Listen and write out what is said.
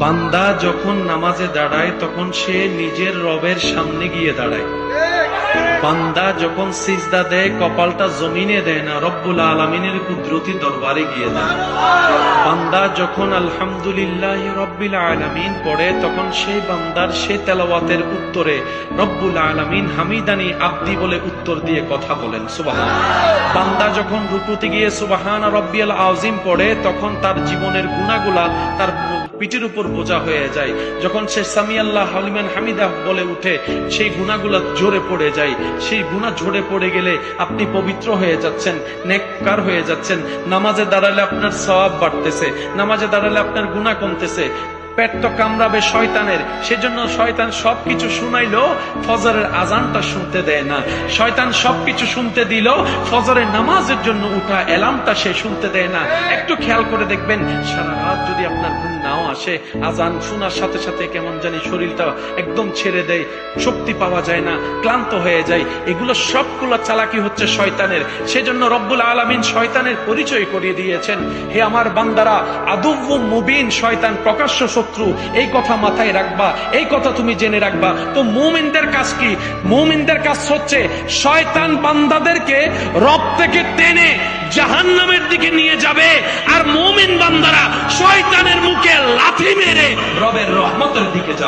বান্দা যখন নামাজে দাঁড়ায় তখন সে নিজের রবের সামনে গিয়ে দাঁড়ায়। বান্দা যখন সিজদা দেয় কপালটা জমিনে দেয় না, রব্বুল আলামিনের কুদরতি দরবারে গিয়ে দাঁড়ায়। বান্দা যখন আলহামদুলিল্লাহ রব্বিল আলামিন পড়ে তখন সেই বান্দার সে তেলাওয়াতের উত্তরে রব্বুল আলামিন হামিদানি আব্দি বলে উত্তর দিয়ে কথা বলেন সুবহানাল্লাহ। বান্দা যখন রুকুতে গিয়ে সুবহানা রব্বিয়াল আযীম পড়ে তখন তার জীবনের গুনাহগুলা তার পিঠের উপর বোঝা হয়ে যায়। যখন সে সামি আল্লাহ লিমান হামিদা বলে উঠে সেই গুনাহগুলা ঝরে পড়ে যায়। সেই গুনাহ ঝরে পড়ে গেলে আপনি পবিত্র হয়ে যাচ্ছেন, নেককার হয়ে যাচ্ছেন। নামাজে দাঁড়ালে আপনার সওয়াব বাড়তেছে, নামাজে দাঁড়ালে আপনার গুনাহ কমতেছে। পেট তো কামড়াবে শয়তানের, সেজন্য শয়তান সবকিছু শুনাইলো ফজরের আজানটা শুনতে দেয় না। শয়তান সবকিছু শুনতে দিল ফজরের নামাজের জন্য উঠা অ্যালার্মটা সে শুনতে দেয় না। একটু খেয়াল করে দেখবেন সারা রাত যদি আপনার ঘুম নাও আসে, আজান শোনার সাথে সাথে কেমন জানি শরীরটা একদম ছেড়ে দেয়, শক্তি পাওয়া যায় না, ক্লান্ত হয়ে যায়। এগুলো সবগুলো চালাকি হচ্ছে শয়তানের। সেজন্য রব্বুল আলামিন শয়তানের পরিচয় করিয়ে দিয়েছেন, হে আমার বান্দারা, আদুউম মুবিন, শয়তান প্রকাশ্য শত্রু। এই কথা মাথায় রাখবা, এই কথা তুমি জেনে রাখবা। তো মুমিনদের কাজ কি? মুমিনদের কাজ হচ্ছে শয়তান বান্দাদেরকে রব থেকে টেনে জাহান্নামের দিকে নিয়ে যাবে, আর মুমিন বান্দারা শয়তানের মুখে লাথি মেরে রবের রহমতের দিকে যাবে।